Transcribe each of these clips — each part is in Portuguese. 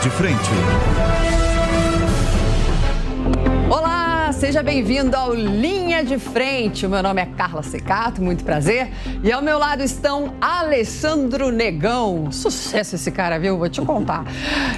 de Frente. Olá, seja bem-vindo ao Linha de Frente. O meu nome é Carla Secato, muito prazer. E ao meu lado estão Alessandro Negão. Sucesso esse cara, viu? Vou te contar.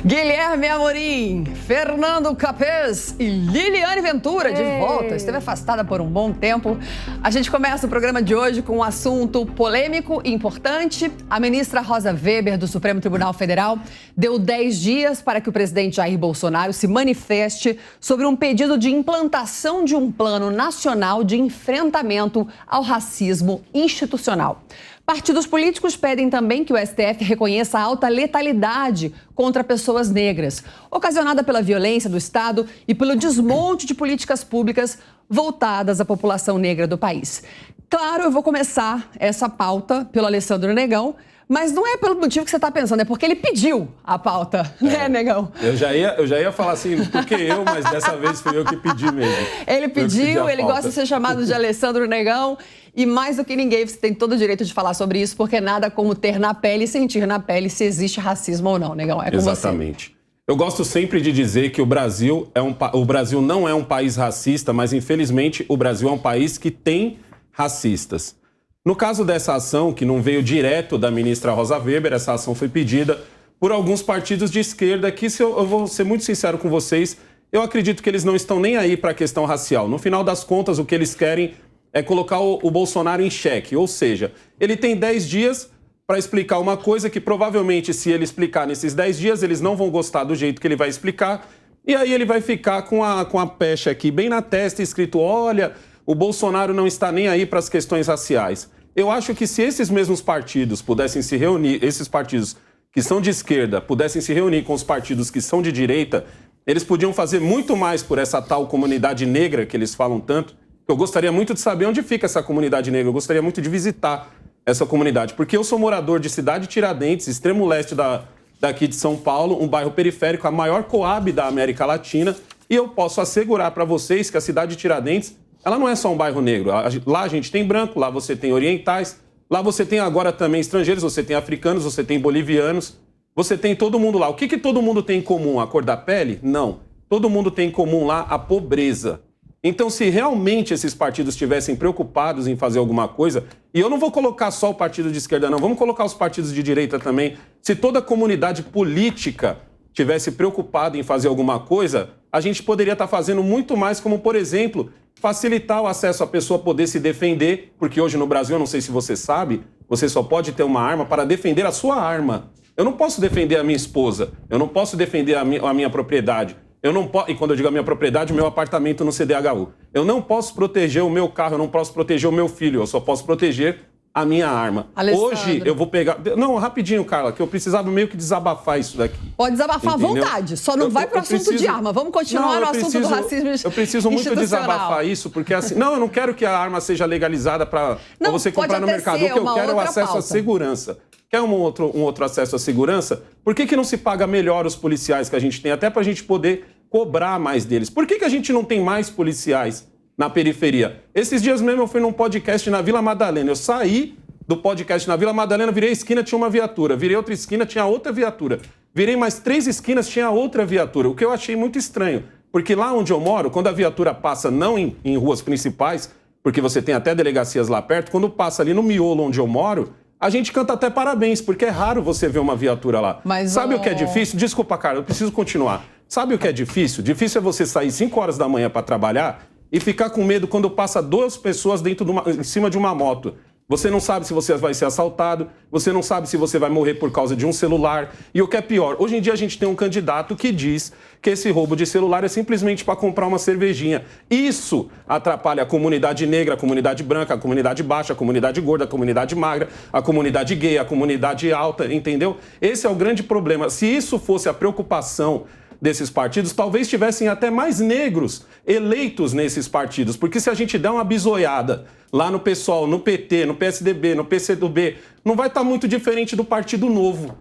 Guilherme Amorim, Fernando Capês e Liliane Ventura, de volta. Esteve afastada por um bom tempo. A gente começa o programa de hoje com um assunto polêmico e importante. A ministra Rosa Weber, do Supremo Tribunal Federal, deu 10 dias para que o presidente Jair Bolsonaro se manifeste sobre um pedido de implantação de um plano nacional de enfrentamento ao racismo institucional. Partidos políticos pedem também que o STF reconheça a alta letalidade contra pessoas negras, ocasionada pela violência do Estado e pelo desmonte de políticas públicas voltadas à população negra do país. Claro, eu vou começar essa pauta pelo Alessandro Negão, mas não é pelo motivo que você está pensando, é porque ele pediu a pauta, né, Negão? Eu já ia falar assim, porque mas dessa vez fui eu que pedi mesmo. Ele pediu, ele gosta de ser chamado de Alessandro Negão, e mais do que ninguém, você tem todo o direito de falar sobre isso, porque nada como ter na pele e sentir na pele se existe racismo ou não, Negão, é com Exatamente. Você. Eu gosto sempre de dizer que o Brasil não é um país racista, mas infelizmente o Brasil é um país que tem racistas. No caso dessa ação, que não veio direto da ministra Rosa Weber, essa ação foi pedida por alguns partidos de esquerda que, eu vou ser muito sincero com vocês, eu acredito que eles não estão nem aí para a questão racial. No final das contas, o que eles querem é colocar o Bolsonaro em xeque. Ou seja, ele tem 10 dias para explicar uma coisa que provavelmente, se ele explicar nesses 10 dias, eles não vão gostar do jeito que ele vai explicar. E aí ele vai ficar com a pecha aqui bem na testa, escrito, olha, o Bolsonaro não está nem aí para as questões raciais. Eu acho que se esses mesmos partidos pudessem se reunir, esses partidos que são de esquerda pudessem se reunir com os partidos que são de direita, eles podiam fazer muito mais por essa tal comunidade negra que eles falam tanto. Eu gostaria muito de saber onde fica essa comunidade negra, eu gostaria muito de visitar essa comunidade, porque eu sou morador de Cidade Tiradentes, extremo leste daqui de São Paulo, um bairro periférico, a maior coab da América Latina, e eu posso assegurar para vocês que a Cidade Tiradentes ela não é só um bairro negro. Lá a gente tem branco, lá você tem orientais, lá você tem agora também estrangeiros, você tem africanos, você tem bolivianos, você tem todo mundo lá. O que todo mundo tem em comum? A cor da pele? Não. Todo mundo tem em comum lá a pobreza. Então, se realmente esses partidos estivessem preocupados em fazer alguma coisa, e eu não vou colocar só o partido de esquerda, não, vamos colocar os partidos de direita também. Se toda a comunidade política tivesse preocupada em fazer alguma coisa, a gente poderia estar fazendo muito mais, como, por exemplo, facilitar o acesso à pessoa poder se defender, porque hoje no Brasil, eu não sei se você sabe, você só pode ter uma arma para defender a sua arma. Eu não posso defender a minha esposa, eu não posso defender a minha propriedade. E quando eu digo a minha propriedade, o meu apartamento no CDHU. Eu não posso proteger o meu carro, eu não posso proteger o meu filho, eu só posso proteger a minha arma. Alessandro. Hoje eu vou pegar... Não, rapidinho, Carla, que eu precisava meio que desabafar isso daqui. Pode desabafar à vontade, só não vai para o assunto de arma. Vamos continuar no assunto do racismo institucional. Eu preciso muito desabafar isso, porque assim... Não, eu não quero que a arma seja legalizada para você comprar no mercado. O que eu quero é o acesso à segurança. Quer um outro acesso à segurança? Por que não se paga melhor os policiais que a gente tem? Até para a gente poder cobrar mais deles. Por que a gente não tem mais policiais na periferia? Esses dias mesmo eu fui num podcast na Vila Madalena. Eu saí do podcast na Vila Madalena, virei a esquina, tinha uma viatura. Virei outra esquina, tinha outra viatura. Virei mais 3 esquinas, tinha outra viatura. O que eu achei muito estranho. Porque lá onde eu moro, quando a viatura passa não em ruas principais, porque você tem até delegacias lá perto, quando passa ali no miolo onde eu moro, a gente canta até parabéns, porque é raro você ver uma viatura lá. Mas, sabe o que é difícil? Desculpa, Carla, eu preciso continuar. Sabe o que é difícil? Difícil é você sair 5 horas da manhã para trabalhar e ficar com medo quando passa 2 pessoas em cima de uma moto. Você não sabe se você vai ser assaltado, você não sabe se você vai morrer por causa de um celular. E o que é pior, hoje em dia a gente tem um candidato que diz que esse roubo de celular é simplesmente para comprar uma cervejinha. Isso atrapalha a comunidade negra, a comunidade branca, a comunidade baixa, a comunidade gorda, a comunidade magra, a comunidade gay, a comunidade alta, entendeu? Esse é o grande problema. Se isso fosse a preocupação desses partidos, talvez tivessem até mais negros eleitos nesses partidos. Porque se a gente der uma bisoiada lá no PSOL, no PT, no PSDB, no PCdoB, não vai estar muito diferente do Partido Novo.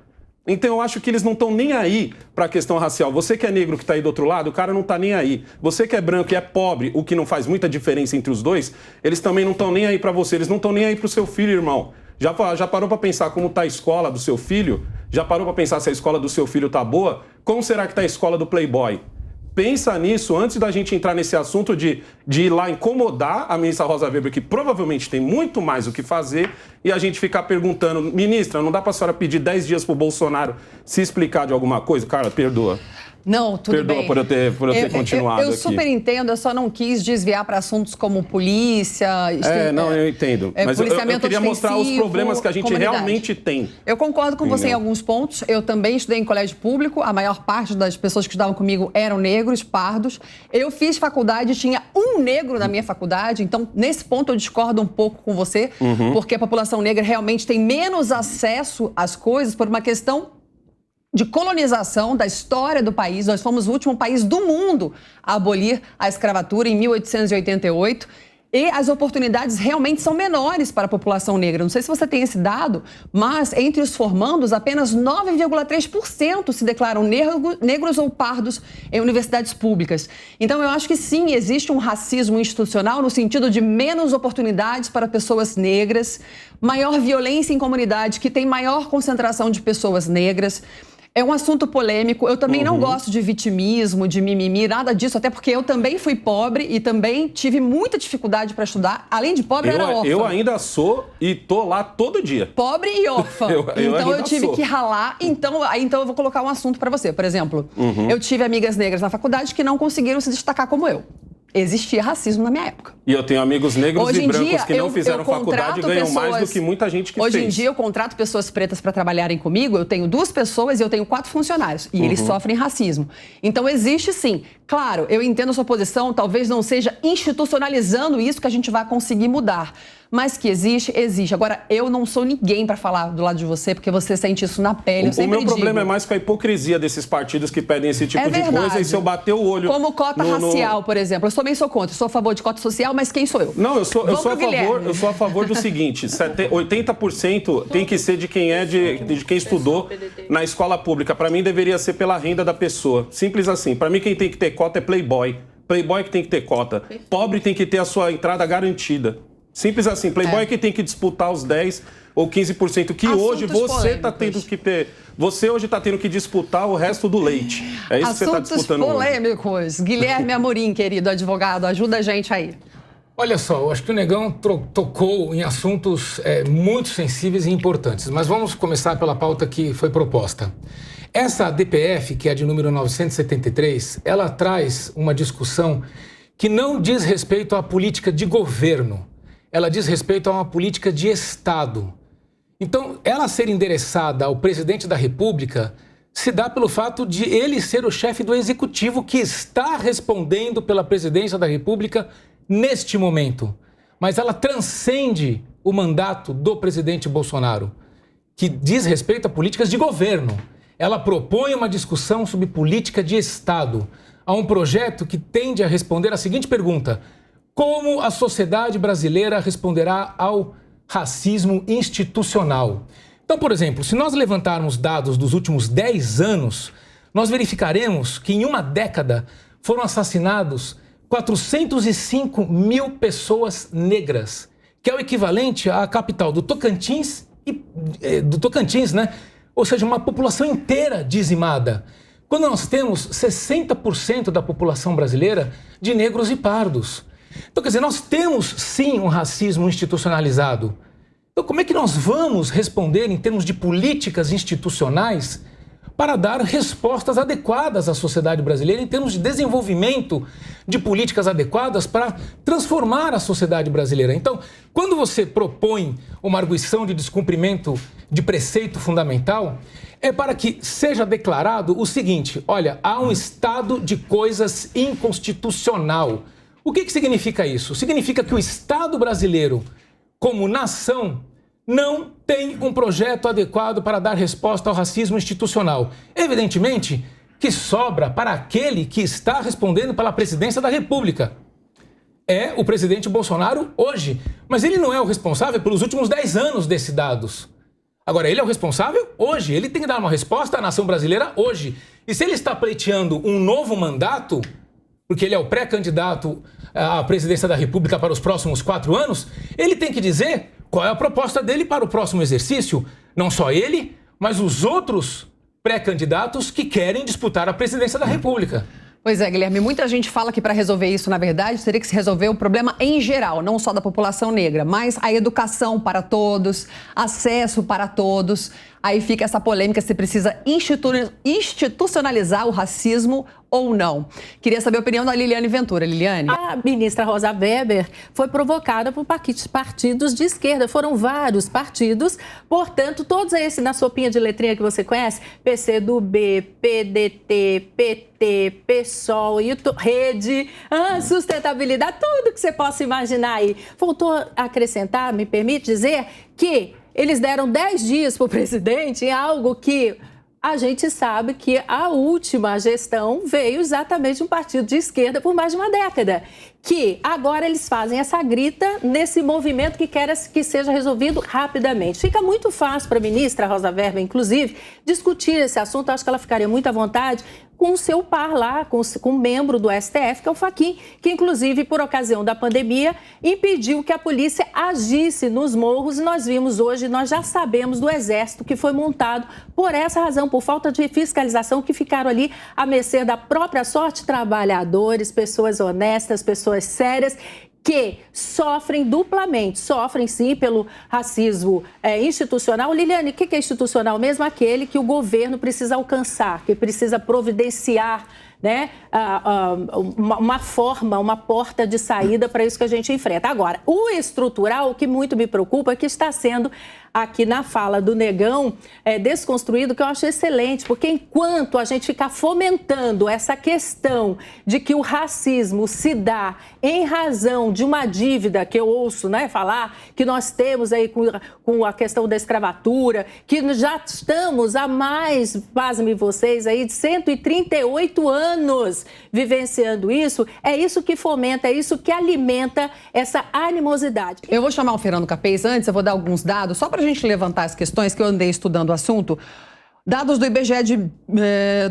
Então eu acho que eles não estão nem aí para a questão racial. Você que é negro que está aí do outro lado, o cara não está nem aí. Você que é branco e é pobre, o que não faz muita diferença entre os dois, eles também não estão nem aí para você. Eles não estão nem aí para o seu filho, irmão. Já parou para pensar como está a escola do seu filho? Já parou para pensar se a escola do seu filho está boa? Como será que está a escola do Playboy? Pensa nisso antes da gente entrar nesse assunto de ir lá incomodar a ministra Rosa Weber, que provavelmente tem muito mais o que fazer, e a gente ficar perguntando, ministra, não dá para a senhora pedir 10 dias para o Bolsonaro se explicar de alguma coisa? Carla, perdoa. Não, tudo bem. Perdoa por eu ter continuado eu aqui. super entendo, eu só não quis desviar para assuntos como polícia... eu entendo. Mas eu queria mostrar os problemas que a gente realmente tem. Eu concordo com você em alguns pontos. Eu também estudei em colégio público. A maior parte das pessoas que estudavam comigo eram negros, pardos. Eu fiz faculdade, tinha um negro na minha faculdade. Então, nesse ponto, eu discordo um pouco com você, porque a população negra realmente tem menos acesso às coisas por uma questão de colonização da história do país. Nós fomos o último país do mundo a abolir a escravatura em 1888 e as oportunidades realmente são menores para a população negra. Não sei se você tem esse dado, mas entre os formandos, apenas 9,3% se declaram negros ou pardos em universidades públicas. Então, eu acho que sim, existe um racismo institucional no sentido de menos oportunidades para pessoas negras, maior violência em comunidade que tem maior concentração de pessoas negras. É um assunto polêmico. Eu também não gosto de vitimismo, de mimimi, nada disso, até porque eu também fui pobre e também tive muita dificuldade para estudar. Além de pobre, era órfã. Eu ainda sou e tô lá todo dia. Pobre e órfã. Então eu tive que ralar. Então eu vou colocar um assunto para você. Por exemplo, eu tive amigas negras na faculdade que não conseguiram se destacar como eu. Existia racismo na minha época. E eu tenho amigos negros e brancos que não fizeram faculdade e ganham mais do que muita gente que fez. Hoje em dia eu contrato pessoas pretas para trabalharem comigo, eu tenho 2 pessoas e eu tenho 4 funcionários. E eles sofrem racismo. Então existe sim. Claro, eu entendo a sua posição, talvez não seja institucionalizando isso que a gente vai conseguir mudar. Mas que existe, existe. Agora, eu não sou ninguém para falar do lado de você, porque você sente isso na pele. O meu problema é mais com a hipocrisia desses partidos que pedem esse tipo de coisa. E se eu bater o olho... Como cota racial, por exemplo. Eu também sou contra. Eu sou a favor de cota social, mas quem sou eu? Não, eu sou a favor do seguinte. 80% tem que ser de quem de quem estudou na escola pública. Para mim, deveria ser pela renda da pessoa. Simples assim. Para mim, quem tem que ter cota é playboy. Playboy que tem que ter cota. Pobre tem que ter a sua entrada garantida. Simples assim, Playboy que tem que disputar os 10 ou 15% que assuntos hoje você está tendo que ter. Você hoje está tendo que disputar o resto do leite. É isso que você está disputando hoje. Assuntos polêmicos. Guilherme Amorim, querido advogado, ajuda a gente aí. Olha só, eu acho que o Negão tocou em assuntos muito sensíveis e importantes, mas vamos começar pela pauta que foi proposta. Essa DPF, que é a de número 973, ela traz uma discussão que não diz respeito à política de governo. Ela diz respeito a uma política de Estado. Então, ela ser endereçada ao presidente da República se dá pelo fato de ele ser o chefe do executivo que está respondendo pela presidência da República neste momento. Mas ela transcende o mandato do presidente Bolsonaro, que diz respeito a políticas de governo. Ela propõe uma discussão sobre política de Estado. Há um projeto que tende a responder a seguinte pergunta: como a sociedade brasileira responderá ao racismo institucional? Então, por exemplo, se nós levantarmos dados dos últimos 10 anos, nós verificaremos que em uma década foram assassinados 405 mil pessoas negras, que é o equivalente à capital do Tocantins, né? Ou seja, uma população inteira dizimada. Quando nós temos 60% da população brasileira de negros e pardos. Então, quer dizer, nós temos, sim, um racismo institucionalizado. Então, como é que nós vamos responder em termos de políticas institucionais para dar respostas adequadas à sociedade brasileira, em termos de desenvolvimento de políticas adequadas para transformar a sociedade brasileira? Então, quando você propõe uma arguição de descumprimento de preceito fundamental, é para que seja declarado o seguinte: olha, há um estado de coisas inconstitucional. O que significa isso? Significa que o Estado brasileiro, como nação, não tem um projeto adequado para dar resposta ao racismo institucional. Evidentemente que sobra para aquele que está respondendo pela presidência da República. É o presidente Bolsonaro hoje, mas ele não é o responsável pelos últimos 10 anos desses dados. Agora, ele é o responsável hoje, ele tem que dar uma resposta à nação brasileira hoje. E se ele está pleiteando um novo mandato, porque ele é o pré-candidato à presidência da República para os próximos 4 anos, ele tem que dizer qual é a proposta dele para o próximo exercício. Não só ele, mas os outros pré-candidatos que querem disputar a presidência da República. Pois é, Guilherme, muita gente fala que para resolver isso, na verdade, teria que se resolver o problema em geral, não só da população negra, mas a educação para todos, acesso para todos. Aí fica essa polêmica se precisa institucionalizar o racismo ou não. Queria saber a opinião da Liliane Ventura. Liliane? A ministra Rosa Weber foi provocada por partidos de esquerda. Foram vários partidos, portanto, todos esses na sopinha de letrinha que você conhece, PCdoB, PDT, PT, PSOL, Rede, Sustentabilidade, tudo que você possa imaginar aí. Faltou acrescentar, me permite dizer, que eles deram 10 dias para o presidente em algo que a gente sabe que a última gestão veio exatamente de um partido de esquerda por mais de uma década. Que agora eles fazem essa grita nesse movimento que quer que seja resolvido rapidamente. Fica muito fácil para a ministra Rosa Weber, inclusive, discutir esse assunto. Acho que ela ficaria muito à vontade com o seu par lá, com um membro do STF, que é o Fachin, que inclusive, por ocasião da pandemia, impediu que a polícia agisse nos morros. E nós vimos hoje, nós já sabemos do Exército que foi montado por essa razão, por falta de fiscalização, que ficaram ali à mercê da própria sorte. Trabalhadores, pessoas honestas, pessoas sérias, que sofrem duplamente, sofrem sim pelo racismo institucional. Liliane, o que é institucional mesmo? Aquele que o governo precisa alcançar, que precisa providenciar, né, uma forma, uma porta de saída para isso que a gente enfrenta. Agora, o estrutural, o que muito me preocupa, é que está sendo aqui na fala do Negão desconstruído, que eu acho excelente, porque enquanto a gente ficar fomentando essa questão de que o racismo se dá em razão de uma dívida, que eu ouço, né, falar, que nós temos aí com a questão da escravatura, que já estamos há mais, pasmem vocês, aí de 138 anos vivenciando isso, é isso que fomenta, é isso que alimenta essa animosidade. Eu vou chamar o Fernando Capês antes, eu vou dar alguns dados, só para a gente levantar as questões, que eu andei estudando o assunto. Dados do IBGE de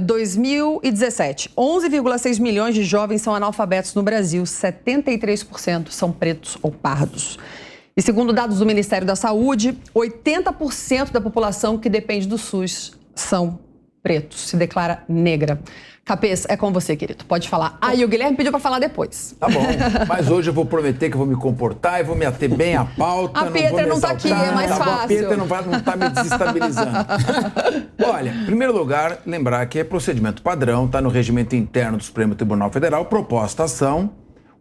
2017. 11,6 milhões de jovens são analfabetos no Brasil. 73% são pretos ou pardos. E segundo dados do Ministério da Saúde, 80% da população que depende do SUS são pretos, se declara negra. Capês, é com você, querido. Pode falar. E o Guilherme pediu para falar depois. Tá bom, mas hoje eu vou prometer que eu vou me comportar e vou me ater bem à pauta. A Peter não tá aqui, é mais fácil. A Peter não tá me desestabilizando. Olha, em primeiro lugar, lembrar que é procedimento padrão, tá no regimento interno do Supremo Tribunal Federal, proposta a ação.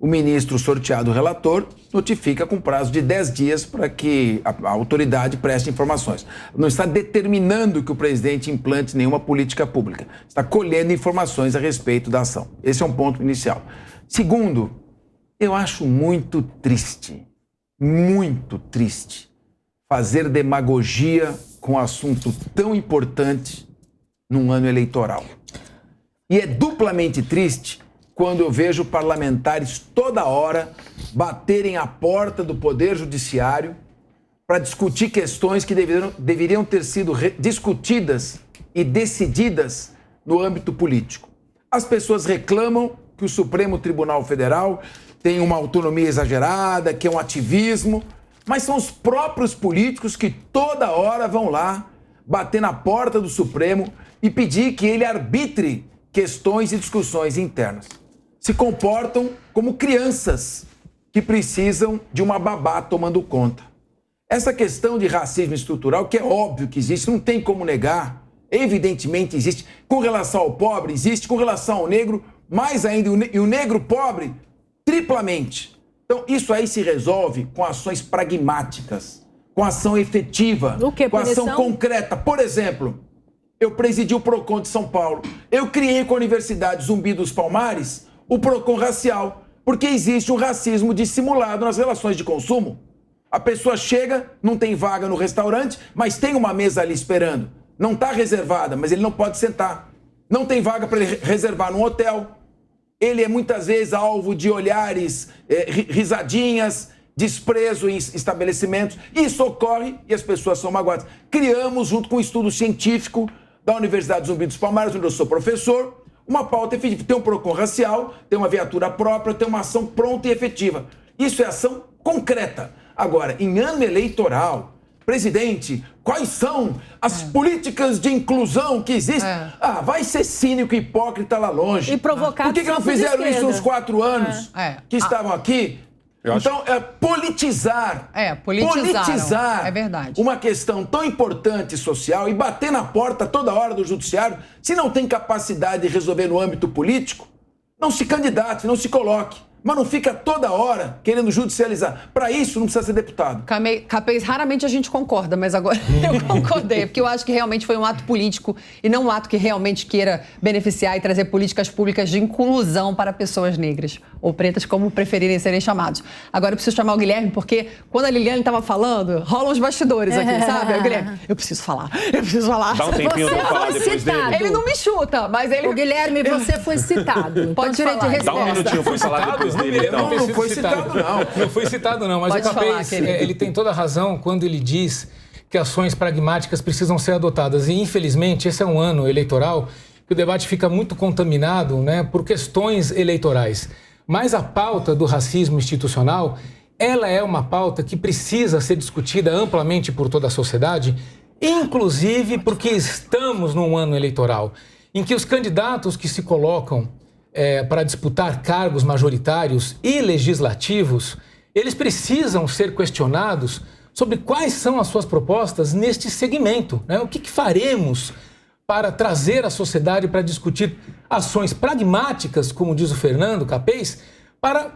O ministro sorteado relator notifica com prazo de 10 dias para que a autoridade preste informações. Não está determinando que o presidente implante nenhuma política pública. Está colhendo informações a respeito da ação. Esse é um ponto inicial. Segundo, eu acho muito triste fazer demagogia com um assunto tão importante num ano eleitoral. E é duplamente triste quando eu vejo parlamentares toda hora baterem a porta do Poder Judiciário para discutir questões que deveriam ter sido discutidas e decididas no âmbito político. As pessoas reclamam que o Supremo Tribunal Federal tem uma autonomia exagerada, que é um ativismo, mas são os próprios políticos que toda hora vão lá bater na porta do Supremo e pedir que ele arbitre questões e discussões internas. Se comportam como crianças que precisam de uma babá tomando conta. Essa questão de racismo estrutural, que é óbvio que existe, não tem como negar, evidentemente existe, com relação ao pobre existe, com relação ao negro, mais ainda, e o negro pobre, triplamente. Então, isso aí se resolve com ações pragmáticas, com ação efetiva, com ação concreta. Por exemplo, eu presidi o PROCON de São Paulo, eu criei com a Universidade Zumbi dos Palmares o PROCON racial, porque existe um racismo dissimulado nas relações de consumo. A pessoa chega, não tem vaga no restaurante, mas tem uma mesa ali esperando. Não está reservada, mas ele não pode sentar. Não tem vaga para ele reservar num hotel. Ele é muitas vezes alvo de olhares, risadinhas, desprezo em estabelecimentos. Isso ocorre e as pessoas são magoadas. Criamos, junto com um estudo científico da Universidade Zumbi dos Palmares, onde eu sou professor, uma pauta efetiva. Tem um PROCON racial, tem uma viatura própria, tem uma ação pronta e efetiva. Isso é ação concreta. Agora, em ano eleitoral, presidente, quais são as políticas de inclusão que existem? Vai ser cínico e hipócrita lá longe. E provocado. Por que não fizeram isso uns 4 anos que estavam aqui? Então, politizar. Politizar. É verdade. Uma questão tão importante social e bater na porta toda hora do judiciário, se não tem capacidade de resolver no âmbito político, não se candidate, não se coloque. Mas não fica toda hora querendo judicializar. Para isso, não precisa ser deputado. Capês, raramente a gente concorda, mas agora eu concordei, porque eu acho que realmente foi um ato político e não um ato que realmente queira beneficiar e trazer políticas públicas de inclusão para pessoas negras, ou pretas, como preferirem serem chamados. Agora eu preciso chamar o Guilherme, porque quando a Liliane estava falando, rolam os bastidores aqui, sabe? O Guilherme, eu preciso falar. Dá um tempinho pra eu falar depois dele. Ele não me chuta, mas ele... O Guilherme, você foi citado. Pode direito de resposta. Dá um minutinho pra eu falar depois dele, então. Não foi citado, não. Não foi citado, não. Mas pode o Capês, ele tem toda a razão quando ele diz que ações pragmáticas precisam ser adotadas. E, infelizmente, esse é um ano eleitoral que o debate fica muito contaminado, né, por questões eleitorais. Mas a pauta do racismo institucional, ela é uma pauta que precisa ser discutida amplamente por toda a sociedade, inclusive porque estamos num ano eleitoral em que os candidatos que se colocam para disputar cargos majoritários e legislativos, eles precisam ser questionados sobre quais são as suas propostas neste segmento, né? O que faremos para trazer a sociedade para discutir ações pragmáticas, como diz o Fernando Capês, para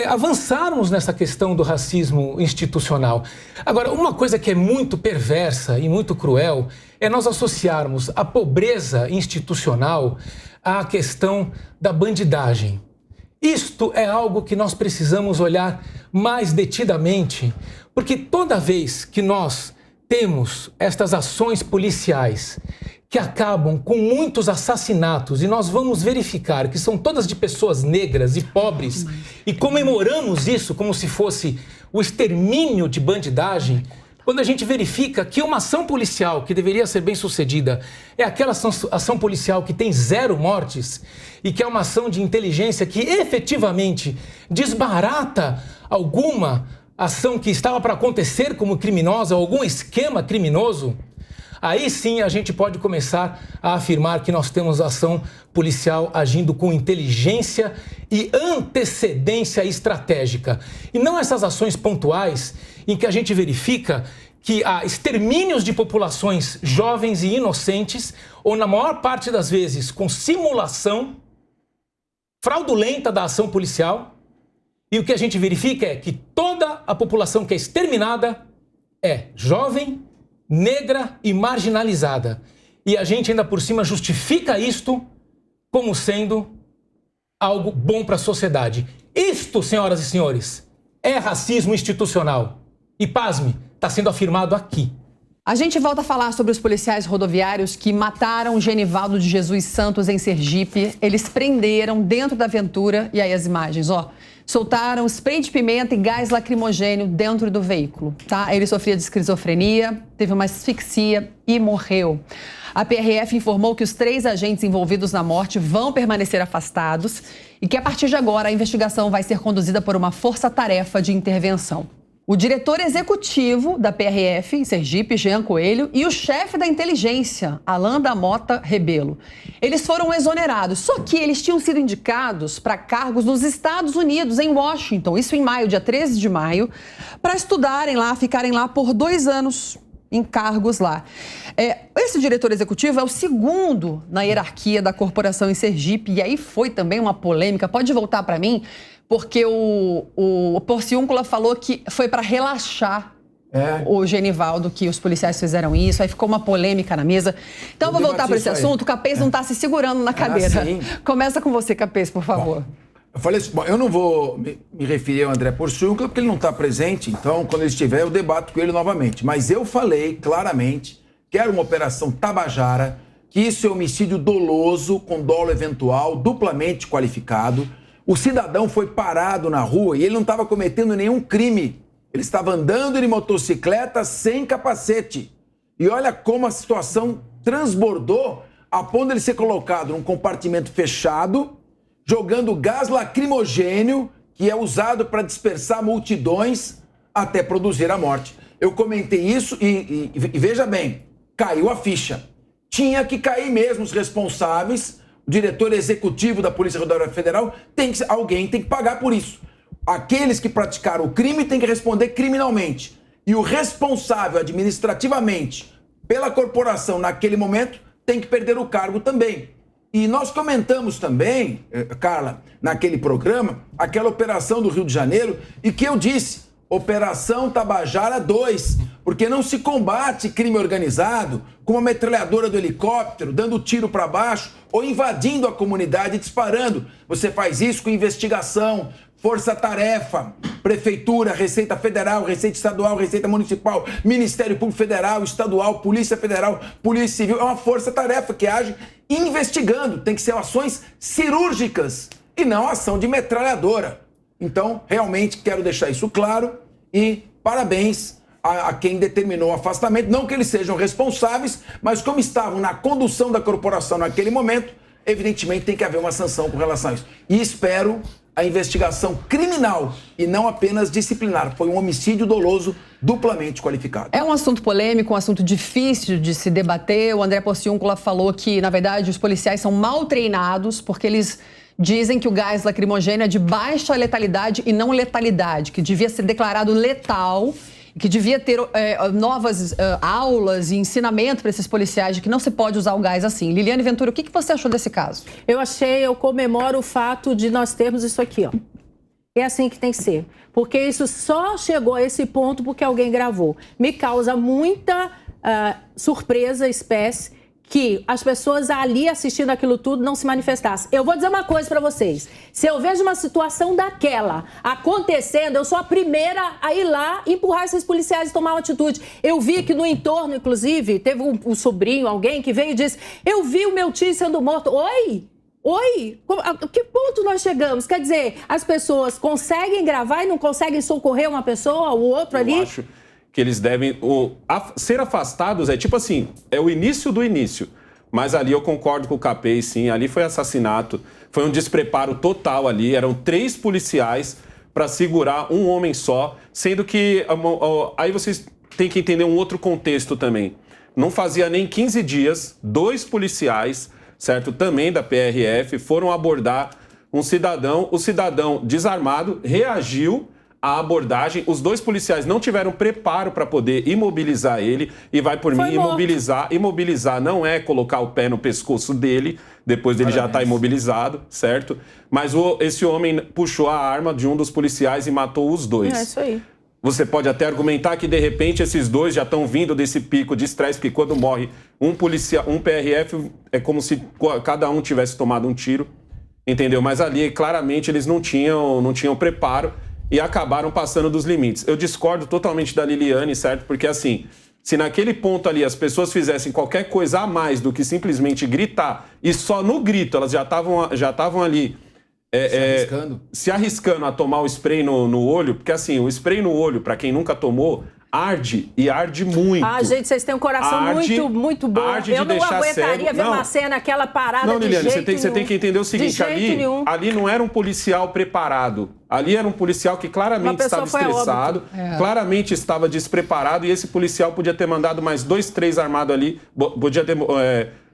avançarmos nessa questão do racismo institucional. Agora, uma coisa que é muito perversa e muito cruel é nós associarmos a pobreza institucional à questão da bandidagem. Isto é algo que nós precisamos olhar mais detidamente, porque toda vez que nós temos estas ações policiais que acabam com muitos assassinatos e nós vamos verificar que são todas de pessoas negras e pobres e comemoramos isso como se fosse o extermínio de bandidagem, quando a gente verifica que uma ação policial que deveria ser bem sucedida é aquela ação policial que tem 0 mortes e que é uma ação de inteligência que efetivamente desbarata alguma ação que estava para acontecer como criminosa, algum esquema criminoso, aí sim a gente pode começar a afirmar que nós temos ação policial agindo com inteligência e antecedência estratégica. E não essas ações pontuais em que a gente verifica que há extermínios de populações jovens e inocentes, ou na maior parte das vezes com simulação fraudulenta da ação policial. E o que a gente verifica é que toda a população que é exterminada é jovem, negra e marginalizada. E a gente ainda por cima justifica isto como sendo algo bom para a sociedade. Isto, senhoras e senhores, é racismo institucional. E pasme, está sendo afirmado aqui. A gente volta a falar sobre os policiais rodoviários que mataram Genivaldo de Jesus Santos em Sergipe. Eles prenderam dentro da viatura, e aí as imagens, ó. Soltaram spray de pimenta e gás lacrimogênio dentro do veículo, tá? Ele sofria de esquizofrenia, teve uma asfixia e morreu. A PRF informou que os 3 agentes envolvidos na morte vão permanecer afastados e que a partir de agora a investigação vai ser conduzida por uma força-tarefa de intervenção. O diretor executivo da PRF em Sergipe, Jean Coelho, e o chefe da inteligência, Alain da Mota Rebelo. Eles foram exonerados, só que eles tinham sido indicados para cargos nos Estados Unidos, em Washington, isso em maio, dia 13 de maio, para estudarem lá, ficarem lá por 2 anos em cargos lá. Esse diretor executivo é o segundo na hierarquia da corporação em Sergipe, e aí foi também uma polêmica, pode voltar para mim, porque o Porciúncula falou que foi para relaxar o Genivaldo, que os policiais fizeram isso, aí ficou uma polêmica na mesa. Então eu vou voltar para esse assunto, o Capês não está se segurando na cadeira. Começa com você, Capês, por favor. Eu falei assim, eu não vou me referir ao André Porciúncula porque ele não está presente, então quando ele estiver eu debato com ele novamente. Mas eu falei claramente que era uma operação Tabajara, que isso é homicídio doloso com dolo eventual, duplamente qualificado. O cidadão foi parado na rua e ele não estava cometendo nenhum crime. Ele estava andando de motocicleta sem capacete. E olha como a situação transbordou a ponto de ele ser colocado num compartimento fechado, jogando gás lacrimogênio, que é usado para dispersar multidões até produzir a morte. Eu comentei isso e veja bem, caiu a ficha. Tinha que cair mesmo os responsáveis, o diretor executivo da Polícia Rodoviária Federal, alguém tem que pagar por isso. Aqueles que praticaram o crime têm que responder criminalmente. E o responsável administrativamente pela corporação naquele momento tem que perder o cargo também. E nós comentamos também, Carla, naquele programa, aquela operação do Rio de Janeiro, e que eu disse, Operação Tabajara 2, porque não se combate crime organizado com uma metralhadora do helicóptero, dando tiro para baixo ou invadindo a comunidade e disparando. Você faz isso com investigação, força-tarefa, prefeitura, Receita Federal, Receita Estadual, Receita Municipal, Ministério Público Federal, Estadual, Polícia Federal, Polícia Civil. É uma força-tarefa que age investigando. Tem que ser ações cirúrgicas e não ação de metralhadora. Então, realmente, quero deixar isso claro e parabéns a quem determinou o afastamento. Não que eles sejam responsáveis, mas como estavam na condução da corporação naquele momento, evidentemente tem que haver uma sanção com relação a isso. E espero a investigação criminal e não apenas disciplinar. Foi um homicídio doloso duplamente qualificado. É um assunto polêmico, um assunto difícil de se debater. O André Porciúncula falou que, na verdade, os policiais são mal treinados porque eles dizem que o gás lacrimogêneo é de baixa letalidade e não letalidade, que devia ser declarado letal, que devia ter novas aulas e ensinamento para esses policiais de que não se pode usar o gás assim. Liliane Ventura, o que você achou desse caso? Eu comemoro o fato de nós termos isso aqui, ó. É assim que tem que ser. Porque isso só chegou a esse ponto porque alguém gravou. Me causa muita surpresa, espécie, que as pessoas ali assistindo aquilo tudo não se manifestassem. Eu vou dizer uma coisa para vocês. Se eu vejo uma situação daquela acontecendo, eu sou a primeira a ir lá empurrar esses policiais e tomar uma atitude. Eu vi que no entorno, inclusive, teve um sobrinho, alguém que veio e disse: eu vi o meu tio sendo morto. Oi? A que ponto nós chegamos? Quer dizer, as pessoas conseguem gravar e não conseguem socorrer uma pessoa ou outro ali? Eu acho que eles devem ser afastados, é tipo assim, é o início do início. Mas ali eu concordo com o Capês, sim, ali foi assassinato, foi um despreparo total ali, eram 3 policiais para segurar um homem só, sendo que, aí vocês têm que entender um outro contexto também. Não fazia nem 15 dias, 2 policiais, certo, também da PRF, foram abordar um cidadão, o cidadão desarmado reagiu a abordagem, os 2 policiais não tiveram preparo para poder imobilizar ele, e vai por mim, imobilizar não é colocar o pé no pescoço dele, depois dele já estar imobilizado, certo? Mas esse homem puxou a arma de um dos policiais e matou os 2. É isso aí. Você pode até argumentar que, de repente, esses 2 já estão vindo desse pico de estresse, porque quando morre um PRF, é como se cada um tivesse tomado um tiro, entendeu? Mas ali, claramente, eles não tinham preparo, e acabaram passando dos limites. Eu discordo totalmente da Liliane, certo? Porque, assim, se naquele ponto ali as pessoas fizessem qualquer coisa a mais do que simplesmente gritar, e só no grito elas já estavam ali se arriscando a tomar o spray no olho, porque, assim, o spray no olho, para quem nunca tomou, arde e arde muito. Ah, gente, vocês têm um coração muito bom. Eu não aguentaria ver uma cena, aquela parada de jeito nenhum. Não, Liliane, você tem que entender o seguinte, ali não era um policial preparado. Ali era um policial que claramente estava estressado, claramente estava despreparado, e esse policial podia ter mandado mais 2, 3 armados ali, podia ter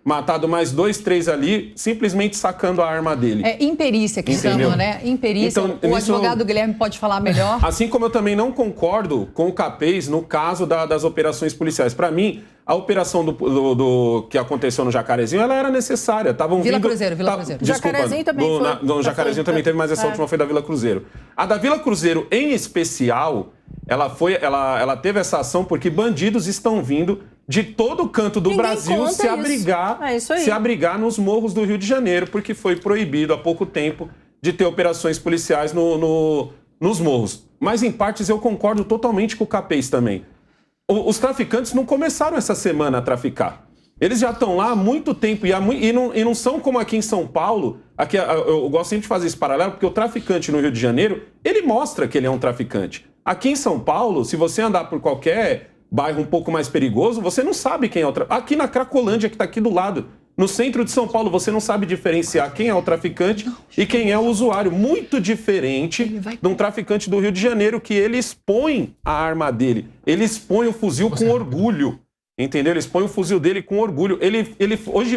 matado mais 2, 3 ali, simplesmente sacando a arma dele. É imperícia que chama, né? Imperícia. Então, o advogado Guilherme pode falar melhor. Assim como eu também não concordo com o Capês no caso das operações policiais. Para mim, a operação do que aconteceu no Jacarezinho, ela era necessária. Vila Cruzeiro. Desculpa, Jacarezinho também foi. No Jacarezinho também teve, mas essa última foi da Vila Cruzeiro. A da Vila Cruzeiro, em especial, ela teve essa ação porque bandidos estão vindo de todo canto do Brasil se abrigar nos morros do Rio de Janeiro, porque foi proibido há pouco tempo de ter operações policiais nos morros. Mas, em partes, eu concordo totalmente com o Capês também. Os traficantes não começaram essa semana a traficar. Eles já estão lá há muito tempo e não são como aqui em São Paulo. Aqui, eu gosto sempre de fazer esse paralelo, porque o traficante no Rio de Janeiro, ele mostra que ele é um traficante. Aqui em São Paulo, se você andar por qualquer bairro um pouco mais perigoso, você não sabe quem é o traficante. Aqui na Cracolândia, que está aqui do lado, No centro de São Paulo, você não sabe diferenciar quem é o traficante e quem é o usuário. Muito diferente de um traficante do Rio de Janeiro, que ele expõe a arma dele. Ele expõe o fuzil com orgulho. Entendeu? Ele expõe o fuzil dele com orgulho.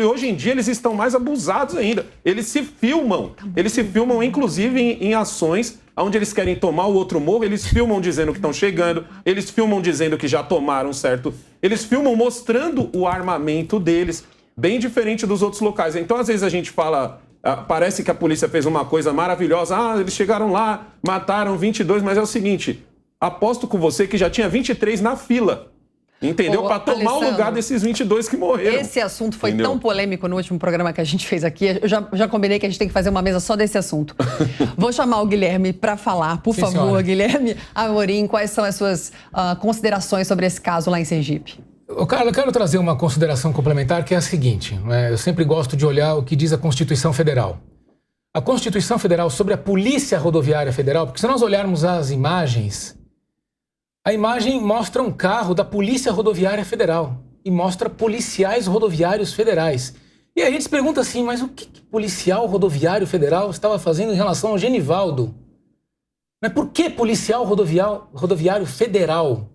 Hoje em dia, eles estão mais abusados ainda. Eles se filmam. Eles se filmam, inclusive, em ações onde eles querem tomar o outro morro. Eles filmam dizendo que estão chegando. Eles filmam dizendo que já tomaram, certo? Eles filmam mostrando o armamento deles. Bem diferente dos outros locais. Então, às vezes, a gente fala... parece que a polícia fez uma coisa maravilhosa. Eles chegaram lá, mataram 22. Mas é o seguinte, aposto com você que já tinha 23 na fila. Entendeu? Para tomar o lugar desses 22 que morreram. Esse assunto foi tão polêmico no último programa que a gente fez aqui. Eu já combinei que a gente tem que fazer uma mesa só desse assunto. Vou chamar o Guilherme para falar. Por favor, senhora. Guilherme Amorim, quais são as suas considerações sobre esse caso lá em Sergipe? Carla, eu quero trazer uma consideração complementar que é a seguinte. Eu sempre gosto de olhar o que diz a Constituição Federal. A Constituição Federal sobre a Polícia Rodoviária Federal, porque se nós olharmos as imagens... A imagem mostra um carro da Polícia Rodoviária Federal e mostra policiais rodoviários federais. E aí a gente se pergunta assim, mas o que policial rodoviário federal estava fazendo em relação ao Genivaldo? Mas por que policial rodoviário federal?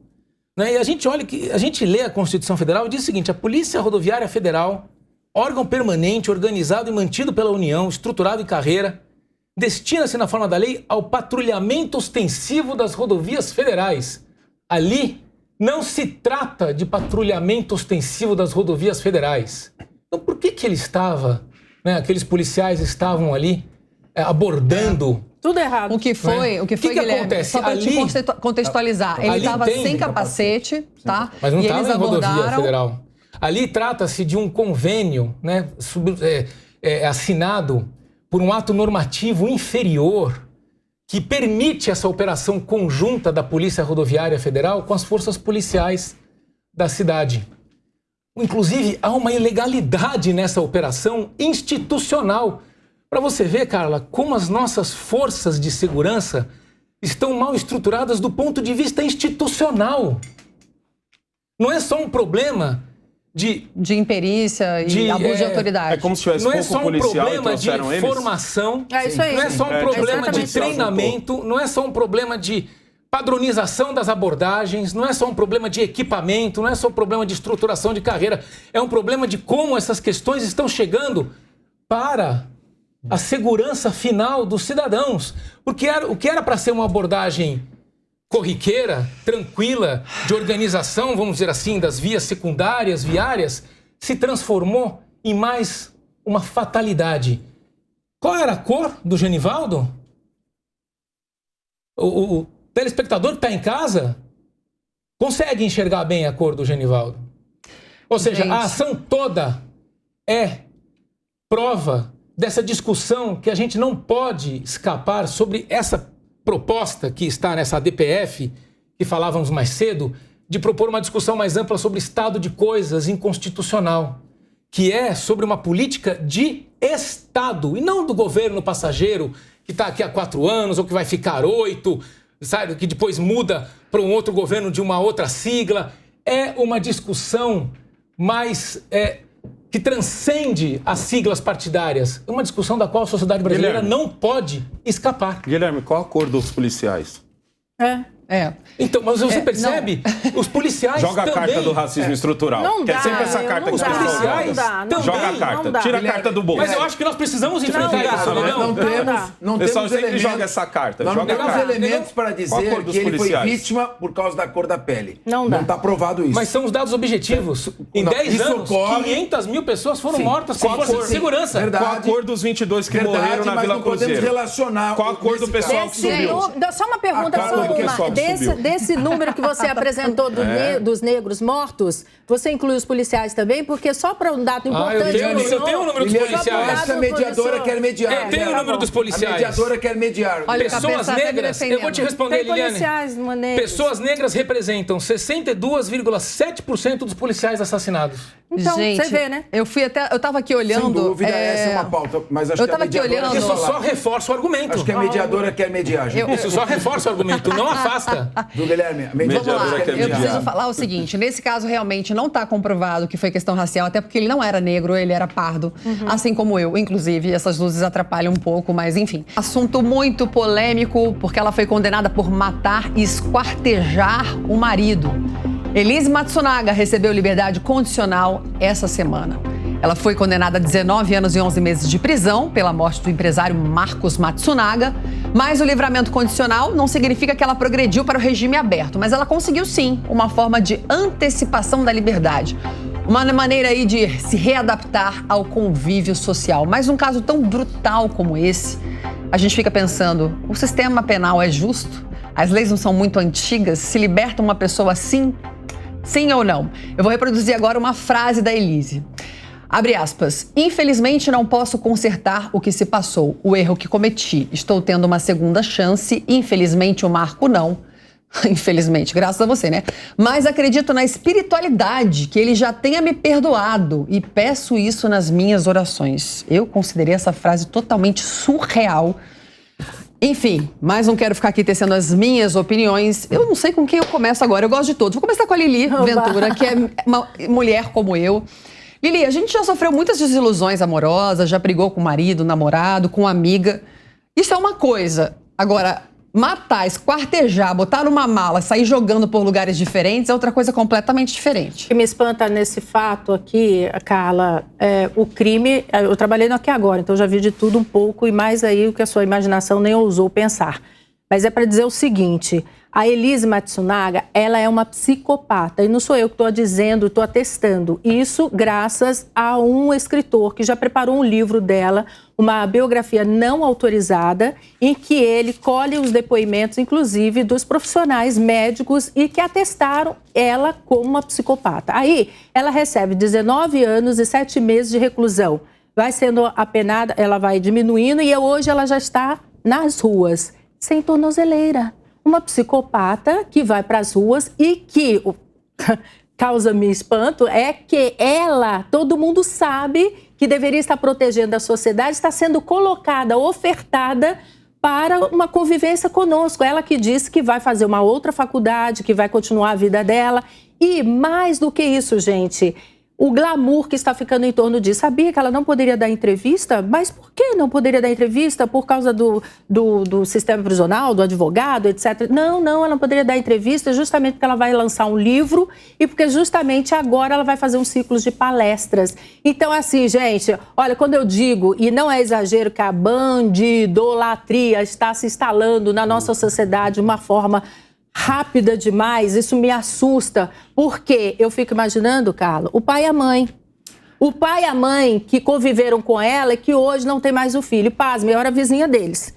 E a gente lê a Constituição Federal e diz o seguinte, a Polícia Rodoviária Federal, órgão permanente, organizado e mantido pela União, estruturado em carreira, destina-se na forma da lei ao patrulhamento ostensivo das rodovias federais. Ali não se trata de patrulhamento ostensivo das rodovias federais. Então por que ele estava, aqueles policiais estavam ali abordando... Tudo errado. O que foi, Guilherme? Acontece? Só para te contextualizar. Ele estava sem capacete, tá? Mas não e estava eles em rodovia abordaram... federal. Ali trata-se de um convênio, assinado por um ato normativo inferior que permite essa operação conjunta da Polícia Rodoviária Federal com as forças policiais da cidade. Inclusive, há uma ilegalidade nessa operação institucional. Para você ver, Carla, como as nossas forças de segurança estão mal estruturadas do ponto de vista institucional. Não é só um problema de imperícia e abuso de autoridade. É como se tivesse pouco policial e trouxeram eles. Não é só um problema de formação, isso aí. Não é só um problema de treinamento, não é só um problema de padronização das abordagens, não é só um problema de equipamento, não é só um problema de estruturação de carreira, é um problema de como essas questões estão chegando para a segurança final dos cidadãos. Porque o que era para ser uma abordagem corriqueira, tranquila, de organização, vamos dizer assim, das vias secundárias, viárias, se transformou em mais uma fatalidade. Qual era a cor do Genivaldo? O telespectador que está em casa consegue enxergar bem a cor do Genivaldo. Ou seja, a ação toda é prova dessa discussão que a gente não pode escapar sobre essa proposta que está nessa DPF, que falávamos mais cedo, de propor uma discussão mais ampla sobre estado de coisas inconstitucional, que é sobre uma política de Estado, e não do governo passageiro, que está aqui há 4 anos, ou que vai ficar 8, sabe, que depois muda para um outro governo de uma outra sigla. É uma discussão mais... que transcende as siglas partidárias. É uma discussão da qual a sociedade brasileira não pode escapar. Guilherme, qual a cor dos policiais? Então, mas você percebe, os policiais joga também... a carta do racismo estrutural. Não dá, sempre essa carta que os policiais também. Joga a carta, tira a carta do bolso. Mas eu acho que nós precisamos enfrentar isso, não o pessoal temos sempre elementos, joga essa carta. Nós não joga temos elementos para dizer que ele foi vítima por causa da cor da pele. Não dá. Não está provado isso. Mas são os dados objetivos. Em 10 anos, 500 mil pessoas foram mortas por força de segurança. Qual a cor dos 22 que morreram na Vila Cruzeiro? Relacionar qual a cor do pessoal que subiu? Só uma pergunta, desse número que você apresentou dos negros mortos, você inclui os policiais também? Porque só para um dado importante... Eu tenho o número dos policiais. A mediadora quer mediar. Eu tenho o número dos policiais. A mediadora quer mediar. Olha, pessoas negras, eu vou te responder, Liliane. Pessoas negras representam 62,7% dos policiais assassinados. Então, gente, você vê, né? Eu tava aqui olhando... Sem dúvida, essa é uma pauta, mas acho que a mediadora... Isso só reforça o argumento. Acho que a mediadora quer mediar, gente. Isso só reforça o argumento, não afasta. proposta? Do Guilherme, Vamos lá, eu mediador. preciso falar o seguinte, nesse caso realmente não está comprovado que foi questão racial, até porque ele não era negro, ele era pardo, assim como eu, inclusive, essas luzes atrapalham um pouco, mas enfim. Assunto muito polêmico, porque ela foi condenada por matar e esquartejar o marido. Elise Matsunaga recebeu liberdade condicional essa semana. Ela foi condenada a 19 anos e 11 meses de prisão pela morte do empresário Marcos Matsunaga, mas o livramento condicional não significa que ela progrediu para o regime aberto, mas ela conseguiu sim uma forma de antecipação da liberdade. Uma maneira aí de se readaptar ao convívio social. Mas um caso tão brutal como esse, a gente fica pensando, o sistema penal é justo? As leis não são muito antigas? Se liberta uma pessoa assim? Sim ou não? Eu vou reproduzir agora uma frase da Elise. Abre aspas. Infelizmente não posso consertar o que se passou, o erro que cometi. Estou tendo uma segunda chance, infelizmente o Marco não. Infelizmente, graças a você, né? Mas acredito na espiritualidade, que ele já tenha me perdoado e peço isso nas minhas orações. Eu considerei essa frase totalmente surreal. Enfim, mas não quero ficar aqui tecendo as minhas opiniões. Eu não sei com quem eu começo agora, eu gosto de todos. Vou começar com a Lili Ventura, que é uma mulher como eu. Lili, a gente já sofreu muitas desilusões amorosas, já brigou com o marido, namorado, com amiga. Isso é uma coisa. Agora, matar, esquartejar, botar numa mala, sair jogando por lugares diferentes é outra coisa completamente diferente. O que me espanta nesse fato aqui, Carla, o crime... Eu trabalhei no Aqui Agora, então já vi de tudo um pouco e mais aí o que a sua imaginação nem ousou pensar. Mas é para dizer o seguinte... A Elise Matsunaga, ela é uma psicopata. E não sou eu que estou dizendo, estou atestando. Isso graças a um escritor que já preparou um livro dela, uma biografia não autorizada, em que ele colhe os depoimentos, inclusive, dos profissionais médicos e que atestaram ela como uma psicopata. Aí, ela recebe 19 anos e 7 meses de reclusão. Vai sendo apenada, ela vai diminuindo e hoje ela já está nas ruas, sem tornozeleira. Uma psicopata que vai para as ruas e que causa-me espanto é que ela, todo mundo sabe que deveria estar protegendo a sociedade, está sendo colocada, ofertada para uma convivência conosco. Ela que disse que vai fazer uma outra faculdade, que vai continuar a vida dela. E mais do que isso, gente... O glamour que está ficando em torno disso. Sabia que ela não poderia dar entrevista? Mas por que não poderia dar entrevista? Por causa do sistema prisional, do advogado, etc. Não, ela não poderia dar entrevista justamente porque ela vai lançar um livro e porque justamente agora ela vai fazer um ciclo de palestras. Então, assim, gente, olha, quando eu digo, e não é exagero, que a bandidolatria está se instalando na nossa sociedade de uma forma rápida demais, isso me assusta, porque eu fico imaginando, Carla, o pai e a mãe. O pai e a mãe que conviveram com ela e que hoje não tem mais o filho. Pasme, eu era vizinha deles.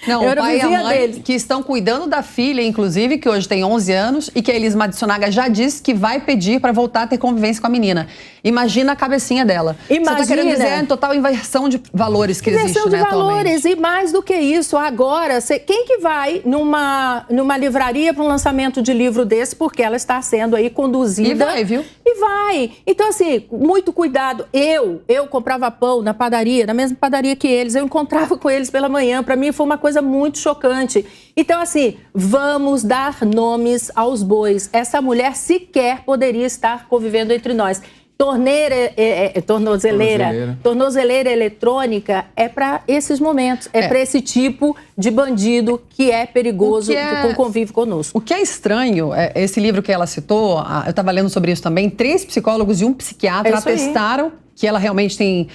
Não, o pai e a mãe que estão cuidando da filha, inclusive, que hoje tem 11 anos, e que a Elise Matsunaga já disse que vai pedir para voltar a ter convivência com a menina. Imagina a cabecinha dela. Imagina. Você está querendo dizer a total inversão de valores que existe, né, atualmente. Valores, e mais do que isso, agora, quem que vai numa livraria para um lançamento de livro desse, porque ela está sendo aí conduzida... E vai, viu? E vai. Então, assim, muito cuidado. Eu comprava pão na padaria, na mesma padaria que eles, eu encontrava com eles pela manhã. Para mim foi uma coisa muito chocante. Então, assim, vamos dar nomes aos bois. Essa mulher sequer poderia estar convivendo entre nós. Tornozeleira eletrônica é para esses momentos, para esse tipo de bandido que é perigoso com convívio conosco. O que é estranho, esse livro que ela citou, eu estava lendo sobre isso também, 3 psicólogos e um psiquiatra atestaram que ela realmente tem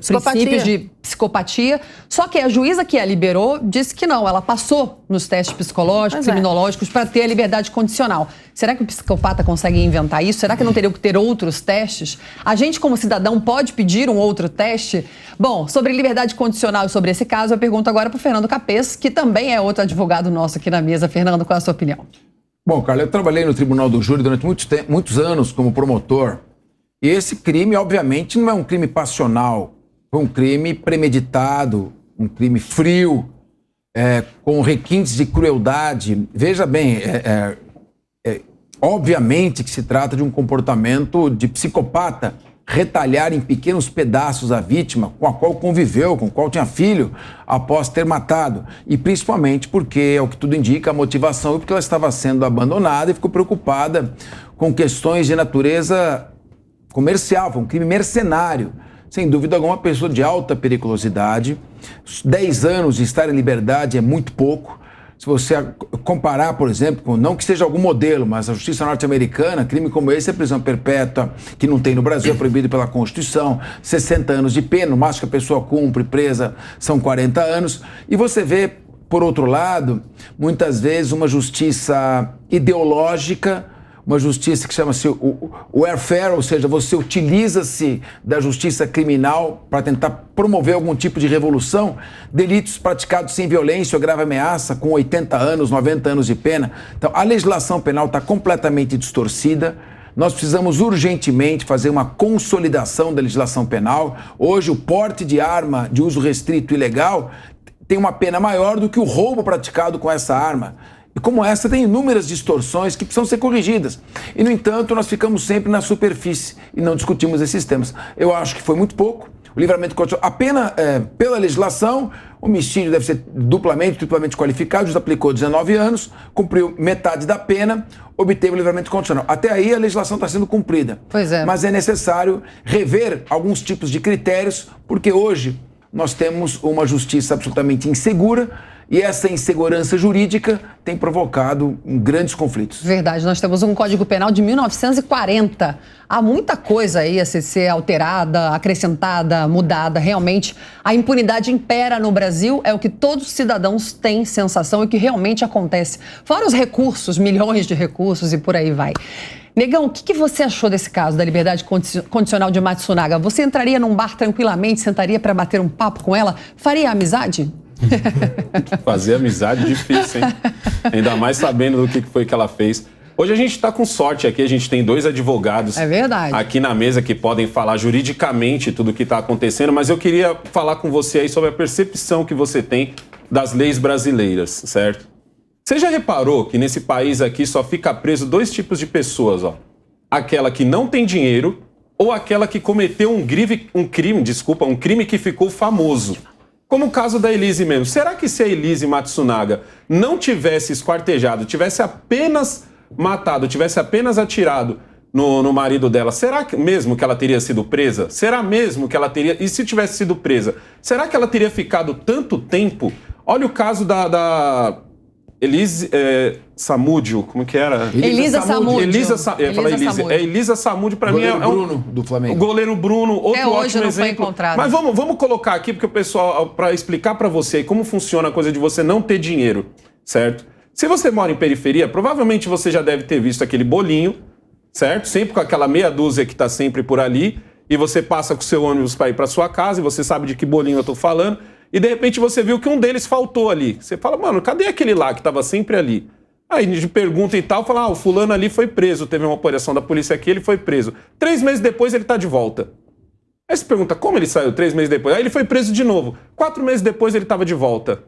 princípios de psicopatia. Só que a juíza que a liberou disse que não, ela passou nos testes psicológicos, criminológicos, para ter a liberdade condicional. Será que o psicopata consegue inventar isso? Será que não teria que ter outros testes? A gente, como cidadão, pode pedir um outro teste? Bom, sobre liberdade condicional e sobre esse caso, eu pergunto agora para o Fernando Capês, que também é outro advogado nosso aqui na mesa. Fernando, qual é a sua opinião? Bom, Carla, eu trabalhei no Tribunal do Júri durante muitos anos como promotor. E esse crime, obviamente, não é um crime passional. Foi um crime premeditado, um crime frio, com requintes de crueldade. Veja bem, obviamente que se trata de um comportamento de psicopata retalhar em pequenos pedaços a vítima com a qual conviveu, com a qual tinha filho, após ter matado. E principalmente porque, é o que tudo indica, a motivação é porque ela estava sendo abandonada e ficou preocupada com questões de natureza comercial, foi um crime mercenário. Sem dúvida alguma, pessoa de alta periculosidade. 10 anos de estar em liberdade é muito pouco. Se você comparar, por exemplo, não que seja algum modelo, mas a justiça norte-americana, crime como esse é prisão perpétua, que não tem no Brasil, é proibido pela Constituição, 60 anos de pena, o máximo que a pessoa cumpre presa são 40 anos. E você vê, por outro lado, muitas vezes uma justiça ideológica, uma justiça que chama-se o warfare, ou seja, você utiliza-se da justiça criminal para tentar promover algum tipo de revolução, delitos praticados sem violência ou grave ameaça, com 80 anos, 90 anos de pena. Então, a legislação penal está completamente distorcida. Nós precisamos urgentemente fazer uma consolidação da legislação penal. Hoje, o porte de arma de uso restrito e ilegal tem uma pena maior do que o roubo praticado com essa arma. E como essa, tem inúmeras distorções que precisam ser corrigidas. E, no entanto, nós ficamos sempre na superfície e não discutimos esses temas. Eu acho que foi muito pouco. O livramento condicional, a pena, pela legislação, o homicídio deve ser duplamente, triplamente qualificado, já aplicou 19 anos, cumpriu metade da pena, obteve o livramento condicional. Até aí a legislação está sendo cumprida. Pois é. Mas é necessário rever alguns tipos de critérios, porque hoje nós temos uma justiça absolutamente insegura, e essa insegurança jurídica tem provocado grandes conflitos. Verdade, nós temos um Código Penal de 1940. Há muita coisa aí a ser alterada, acrescentada, mudada. Realmente, a impunidade impera no Brasil, é o que todos os cidadãos têm sensação e que realmente acontece. Fora os recursos, milhões de recursos e por aí vai. Negão, o que você achou desse caso da liberdade condicional de Matsunaga? Você entraria num bar tranquilamente, sentaria para bater um papo com ela? Faria amizade? Fazer amizade difícil, hein? Ainda mais sabendo do que foi que ela fez. Hoje a gente está com sorte aqui, a gente tem 2 advogados aqui na mesa que podem falar juridicamente tudo o que está acontecendo, mas eu queria falar com você aí sobre a percepção que você tem das leis brasileiras, certo? Você já reparou que nesse país aqui só fica preso 2 tipos de pessoas, ó? Aquela que não tem dinheiro ou aquela que cometeu um crime que ficou famoso. Como o caso da Elise mesmo. Será que se a Elise Matsunaga não tivesse esquartejado, tivesse apenas matado, tivesse apenas atirado no marido dela, será mesmo que ela teria sido presa? Será mesmo que ela teria... E se tivesse sido presa, será que ela teria ficado tanto tempo? Olha o caso da Elise Samúdio, como que era? Elisa Samúdio. Elisa Samúdio, para mim, é Bruno, do Flamengo. O goleiro Bruno, outro ótimo exemplo. Foi encontrado. Mas vamos colocar aqui, porque o pessoal, para explicar para você como funciona a coisa de você não ter dinheiro, certo? Se você mora em periferia, provavelmente você já deve ter visto aquele bolinho, certo? Sempre com aquela meia dúzia que está sempre por ali, e você passa com o seu ônibus para ir para sua casa, e você sabe de que bolinho eu estou falando, e de repente você viu que um deles faltou ali. Você fala, mano, cadê aquele lá que estava sempre ali? Aí de pergunta e tal, fala, o fulano ali foi preso, teve uma operação da polícia aqui, ele foi preso. 3 meses depois ele está de volta. Aí você pergunta, como ele saiu 3 meses depois? Aí ele foi preso de novo. 4 meses depois ele estava de volta.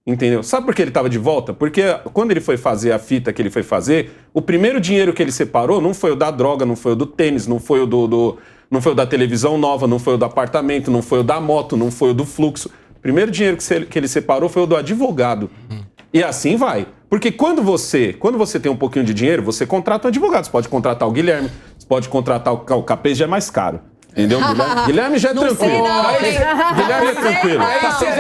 Entendeu? Sabe por que ele estava de volta? Porque quando ele foi fazer a fita que ele foi fazer, o primeiro dinheiro que ele separou não foi o da droga, não foi o do tênis, não foi o não foi o da televisão nova, não foi o do apartamento, não foi o da moto, não foi o do fluxo. O primeiro dinheiro que ele separou foi o do advogado. E assim vai. Porque quando você tem um pouquinho de dinheiro, você contrata um advogado. Você pode contratar o Guilherme, você pode contratar o Capês, já é mais caro. Entendeu? Guilherme já é tranquilo. Guilherme é tranquilo.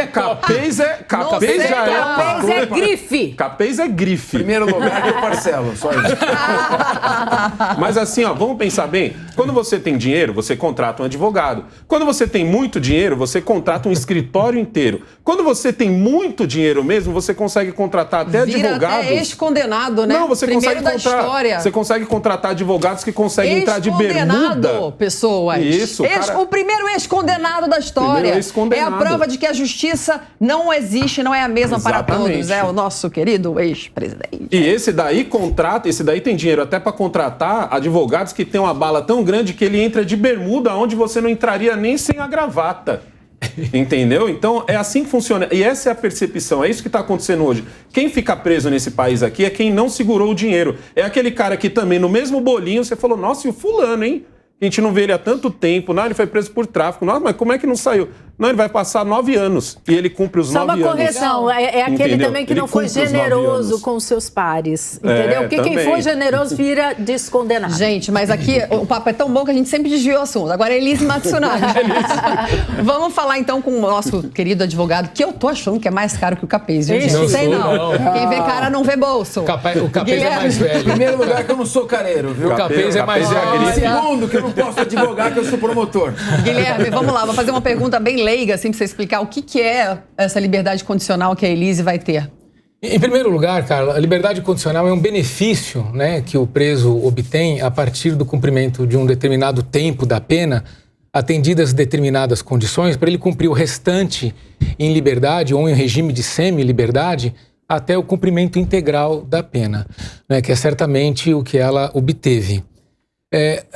Capês é grife. Capês é grife. Primeiro lugar que eu parcelo, só isso. Mas assim, ó, vamos pensar bem. Quando você tem dinheiro, você contrata um advogado. Quando você tem muito dinheiro, você contrata um escritório inteiro. Quando você tem muito dinheiro mesmo, você consegue contratar até advogados. Até ex-condenado, né? Não, você Você consegue contratar advogados que conseguem entrar de bermuda. Pessoas. Isso, o primeiro ex-condenado da história. É a prova de que a justiça não existe, não é a mesma para todos. É o nosso querido ex-presidente. E esse daí tem dinheiro até para contratar advogados que tem uma bala tão grande que ele entra de bermuda onde você não entraria nem sem a gravata. Entendeu? Então é assim que funciona. E essa é a percepção, é isso que está acontecendo hoje. Quem fica preso nesse país aqui é quem não segurou o dinheiro. É aquele cara que também, no mesmo bolinho, você falou, nossa, e o fulano, hein? A gente não vê ele há tanto tempo. Não, ele foi preso por tráfico. Nossa, mas como é que não saiu? Não, ele vai passar 9 anos e ele cumpre os 9 anos. Só uma correção, é aquele Entendeu? também que Ele não foi cumpre os 9 generoso anos. com os seus pares, entendeu? Porque quem também. foi generoso vira descondenado. Gente, mas aqui o papo é tão bom que a gente sempre desviou o assunto. Agora é Elise Matsunaga. Vamos falar então com o nosso querido advogado, que eu tô achando que é mais caro que o Capês, viu, gente? Não Sei sou, não. não. Quem vê cara não vê bolso. O Capês é Guilherme. mais velho. Em primeiro lugar, que eu não sou careiro, viu? O Capês é mais velho. Em segundo, que eu não posso advogar, que eu sou promotor. Guilherme, vamos lá, vou fazer uma pergunta bem leiga, assim, pra você explicar o que é essa liberdade condicional que a Elise vai ter. Em primeiro lugar, Carla, a liberdade condicional é um benefício, né, que o preso obtém a partir do cumprimento de um determinado tempo da pena, atendidas determinadas condições, para ele cumprir o restante em liberdade ou em regime de semi-liberdade até o cumprimento integral da pena, né, que é certamente o que ela obteve.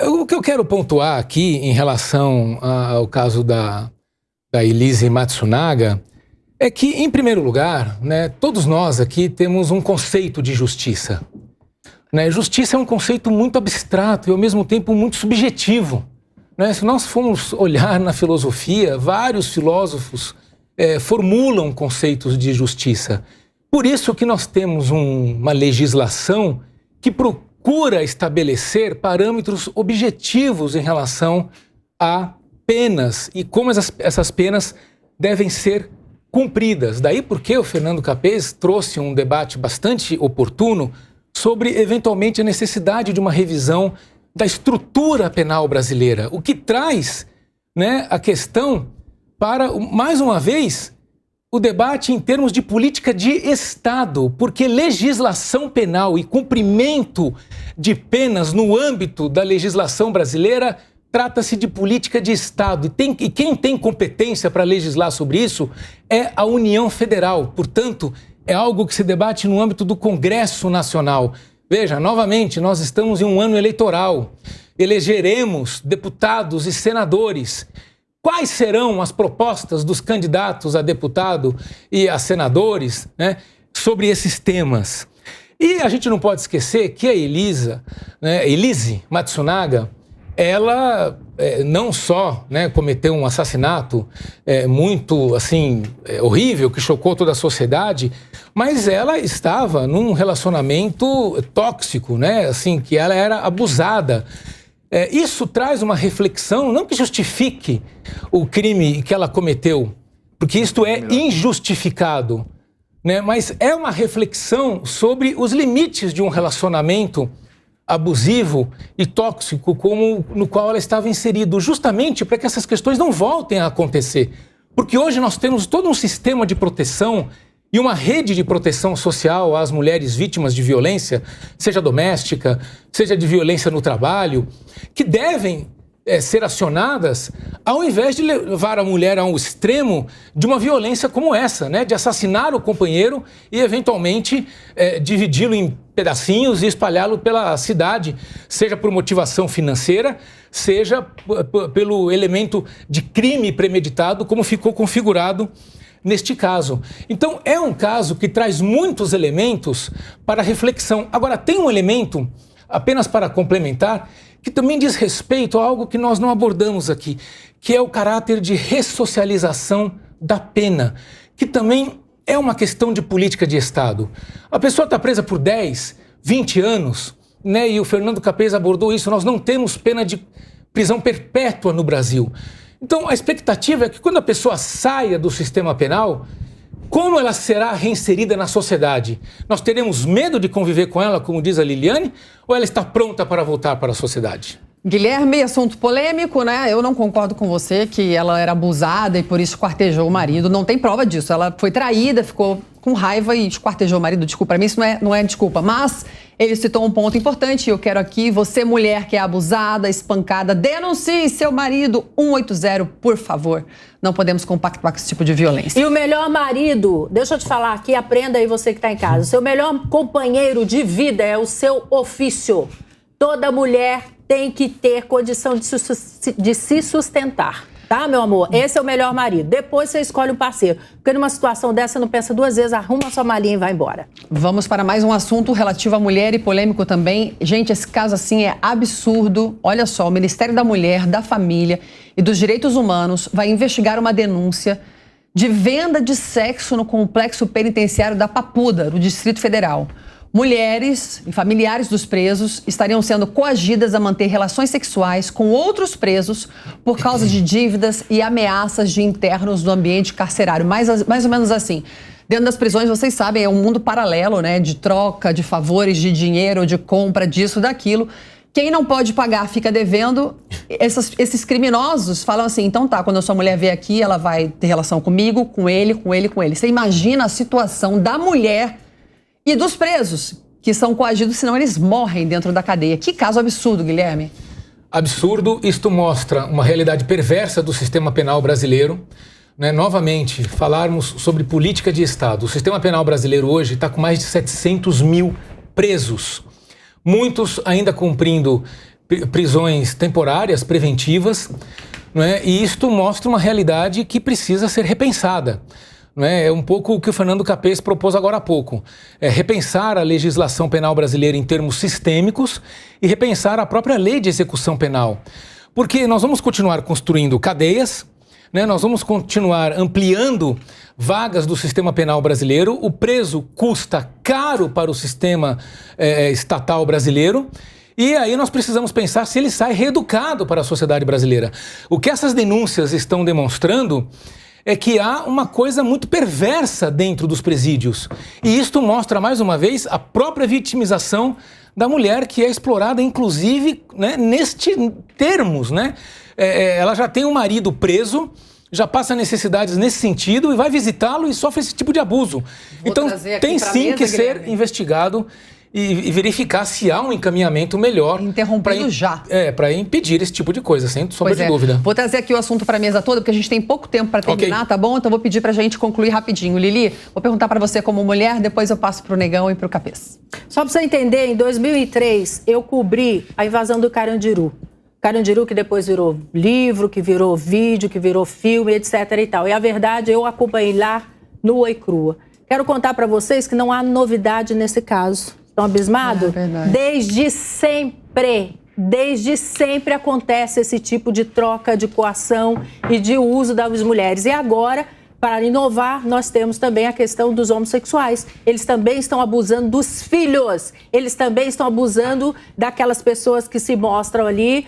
O que eu quero pontuar aqui em relação ao caso da Elise Matsunaga é que, em primeiro lugar, né, todos nós aqui temos um conceito de justiça. Né? Justiça é um conceito muito abstrato e, ao mesmo tempo, muito subjetivo. Né? Se nós formos olhar na filosofia, vários filósofos formulam conceitos de justiça. Por isso que nós temos uma legislação que procura estabelecer parâmetros objetivos em relação a penas e como essas penas devem ser cumpridas. Daí porque o Fernando Capês trouxe um debate bastante oportuno sobre, eventualmente, a necessidade de uma revisão da estrutura penal brasileira, o que traz, né, a questão para, mais uma vez, o debate em termos de política de Estado, porque legislação penal e cumprimento de penas no âmbito da legislação brasileira trata-se de política de Estado e quem tem competência para legislar sobre isso é a União Federal. Portanto, é algo que se debate no âmbito do Congresso Nacional. Veja, novamente, nós estamos em um ano eleitoral. Elegeremos deputados e senadores. Quais serão as propostas dos candidatos a deputado e a senadores, né, sobre esses temas? E a gente não pode esquecer que a Elise Matsunaga, ela não só, né, cometeu um assassinato muito assim, horrível, que chocou toda a sociedade, mas ela estava num relacionamento tóxico, né, assim, que ela era abusada. Isso traz uma reflexão, não que justifique o crime que ela cometeu, porque isto é injustificado, né, mas é uma reflexão sobre os limites de um relacionamento abusivo e tóxico no qual ela estava inserido, justamente para que essas questões não voltem a acontecer. Porque hoje nós temos todo um sistema de proteção e uma rede de proteção social às mulheres vítimas de violência, seja doméstica, seja de violência no trabalho, que devem ser acionadas ao invés de levar a mulher a um extremo de uma violência como essa, né? De assassinar o companheiro e, eventualmente, dividi-lo em pedacinhos e espalhá-lo pela cidade, seja por motivação financeira, seja pelo elemento de crime premeditado, como ficou configurado neste caso. Então, é um caso que traz muitos elementos para reflexão. Agora, tem um elemento, apenas para complementar, que também diz respeito a algo que nós não abordamos aqui, que é o caráter de ressocialização da pena, que também é uma questão de política de Estado. A pessoa está presa por 10, 20 anos, né, e o Fernando Capês abordou isso, nós não temos pena de prisão perpétua no Brasil. Então, a expectativa é que quando a pessoa saia do sistema penal, como ela será reinserida na sociedade? Nós teremos medo de conviver com ela, como diz a Liliane, ou ela está pronta para voltar para a sociedade? Guilherme, assunto polêmico, né? Eu não concordo com você que ela era abusada e por isso esquartejou o marido. Não tem prova disso. Ela foi traída, ficou com raiva e esquartejou o marido. Desculpa, para mim isso não é desculpa. Mas ele citou um ponto importante e eu quero aqui, você mulher que é abusada, espancada, denuncie seu marido 180, por favor. Não podemos compactuar com esse tipo de violência. E o melhor marido, deixa eu te falar aqui, aprenda aí você que está em casa. O seu melhor companheiro de vida é o seu ofício. Toda mulher tem que ter condição de se sustentar. Tá, meu amor? Esse é o melhor marido. Depois você escolhe um parceiro. Porque numa situação dessa, você não pensa duas vezes, arruma sua malinha e vai embora. Vamos para mais um assunto relativo à mulher e polêmico também. Gente, esse caso assim é absurdo. Olha só, o Ministério da Mulher, da Família e dos Direitos Humanos vai investigar uma denúncia de venda de sexo no complexo penitenciário da Papuda, no Distrito Federal. Mulheres e familiares dos presos estariam sendo coagidas a manter relações sexuais com outros presos por causa de dívidas e ameaças de internos no ambiente carcerário. Mais ou menos assim. Dentro das prisões, vocês sabem, é um mundo paralelo, né? De troca, de favores, de dinheiro, de compra, disso, daquilo. Quem não pode pagar fica devendo. Esses criminosos falam assim, então tá, quando a sua mulher vier aqui, ela vai ter relação comigo, com ele, com ele, com ele. Você imagina a situação da mulher e dos presos, que são coagidos, senão eles morrem dentro da cadeia. Que caso absurdo, Guilherme. Absurdo. Isto mostra uma realidade perversa do sistema penal brasileiro. Né? Novamente, falarmos sobre política de Estado. O sistema penal brasileiro hoje está com mais de 700 mil presos. Muitos ainda cumprindo prisões temporárias, preventivas. Né? E isto mostra uma realidade que precisa ser repensada. É um pouco o que o Fernando Capês propôs agora há pouco. É repensar a legislação penal brasileira em termos sistêmicos e repensar a própria lei de execução penal. Porque nós vamos continuar construindo cadeias, né? Nós vamos continuar ampliando vagas do sistema penal brasileiro. O preso custa caro para o sistema estatal brasileiro. E aí nós precisamos pensar se ele sai reeducado para a sociedade brasileira. O que essas denúncias estão demonstrando é que há uma coisa muito perversa dentro dos presídios. E isto mostra, mais uma vez, a própria vitimização da mulher, que é explorada, inclusive, né, nestes termos. Né? Ela já tem um marido preso, já passa necessidades nesse sentido e vai visitá-lo e sofre esse tipo de abuso. Então, tem sim que ser investigado e verificar se há um encaminhamento melhor. Interrompido já. Para impedir esse tipo de coisa, sem sombra de dúvida. Vou trazer aqui o assunto para a mesa toda, porque a gente tem pouco tempo para terminar, tá bom? Então vou pedir para a gente concluir rapidinho. Lili, vou perguntar para você como mulher, depois eu passo para o Negão e para o Capês. Só para você entender, em 2003 eu cobri a invasão do Carandiru. Carandiru que depois virou livro, que virou vídeo, que virou filme, etc. e tal. E a verdade, eu acompanhei lá nua e crua. Quero contar para vocês que não há novidade nesse caso. Estão abismados? Desde sempre acontece esse tipo de troca, de coação e de uso das mulheres. E agora, para inovar, nós temos também a questão dos homossexuais. Eles também estão abusando dos filhos. Eles também estão abusando daquelas pessoas que se mostram ali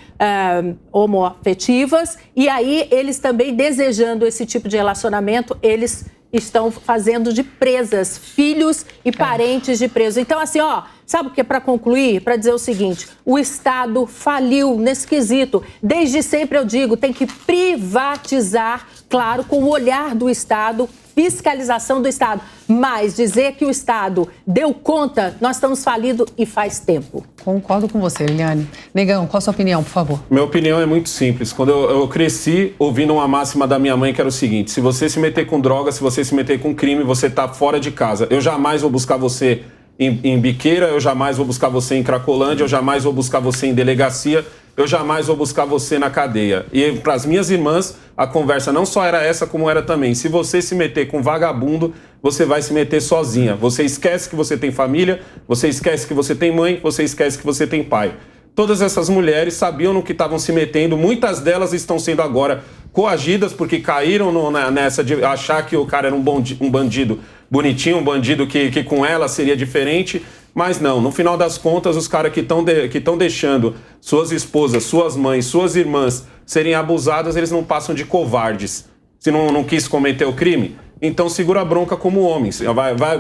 homoafetivas. E aí, eles também desejando esse tipo de relacionamento, eles estão fazendo de presas, filhos e parentes de presos. Então, assim, sabe o que é para concluir? Para dizer o seguinte, o Estado faliu nesse quesito. Desde sempre eu digo, tem que privatizar, claro, com o olhar do Estado, fiscalização do Estado. Mas dizer que o Estado deu conta, nós estamos falidos e faz tempo. Concordo com você, Liliane. Negão, qual a sua opinião, por favor? Minha opinião é muito simples. Quando eu cresci ouvindo uma máxima da minha mãe que era o seguinte: se você se meter com droga, se você se meter com crime, você está fora de casa. Eu jamais vou buscar você em biqueira, eu jamais vou buscar você em Cracolândia, eu jamais vou buscar você em delegacia, eu jamais vou buscar você na cadeia. E para as minhas irmãs, a conversa não só era essa, como era também: se você se meter com vagabundo, você vai se meter sozinha. Você esquece que você tem família, você esquece que você tem mãe, você esquece que você tem pai. Todas essas mulheres sabiam no que estavam se metendo, muitas delas estão sendo agora coagidas porque caíram nessa de achar que o cara era um bandido bonitinho, um bandido que com ela seria diferente. Mas não, no final das contas, os caras que estão deixando suas esposas, suas mães, suas irmãs serem abusadas, eles não passam de covardes. Se não quis cometer o crime, então segura a bronca como homem.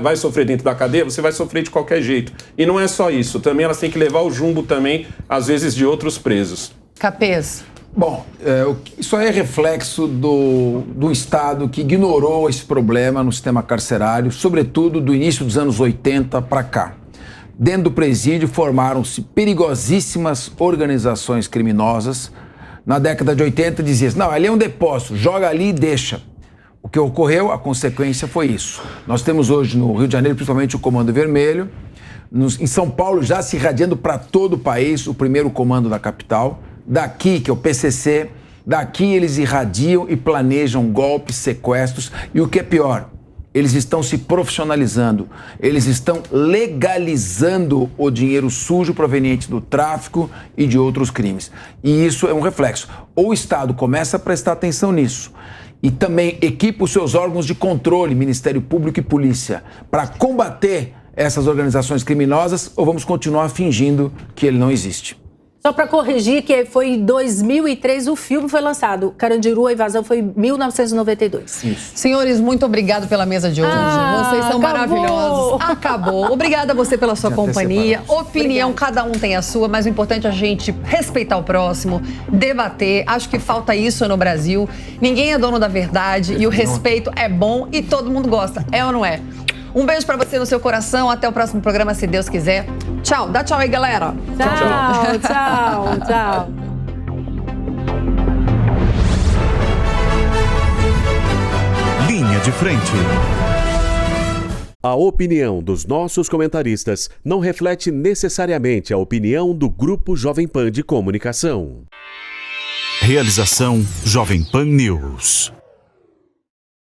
Vai sofrer dentro da cadeia, você vai sofrer de qualquer jeito. E não é só isso, também elas têm que levar o jumbo também, às vezes, de outros presos. Capês. Bom, isso aí é reflexo do Estado que ignorou esse problema no sistema carcerário, sobretudo do início dos anos 80 para cá. Dentro do presídio formaram-se perigosíssimas organizações criminosas. Na década de 80 dizia-se, não, ali é um depósito, joga ali e deixa. O que ocorreu, a consequência foi isso. Nós temos hoje no Rio de Janeiro, principalmente o Comando Vermelho, em São Paulo já se irradiando para todo o país, o primeiro comando da capital, daqui, que é o PCC, Daqui eles irradiam e planejam golpes, sequestros e o que é pior, eles estão se profissionalizando, eles estão legalizando o dinheiro sujo proveniente do tráfico e de outros crimes. E isso é um reflexo. Ou o Estado começa a prestar atenção nisso e também equipa os seus órgãos de controle, Ministério Público e Polícia, para combater essas organizações criminosas, ou vamos continuar fingindo que ele não existe. Só para corrigir, que foi em 2003 o filme foi lançado. Carandiru, a invasão foi em 1992. Isso. Senhores, muito obrigado pela mesa de hoje. Vocês são maravilhosos. Acabou. Obrigada a você pela sua companhia. Opinião, cada um tem a sua, mas o importante é a gente respeitar o próximo, debater. Acho que falta isso no Brasil. Ninguém é dono da verdade e o respeito é bom e todo mundo gosta. É ou não é? Um beijo pra você no seu coração. Até o próximo programa, se Deus quiser. Tchau. Dá tchau aí, galera. Tchau. Linha de Frente. A opinião dos nossos comentaristas não reflete necessariamente a opinião do Grupo Jovem Pan de Comunicação. Realização Jovem Pan News.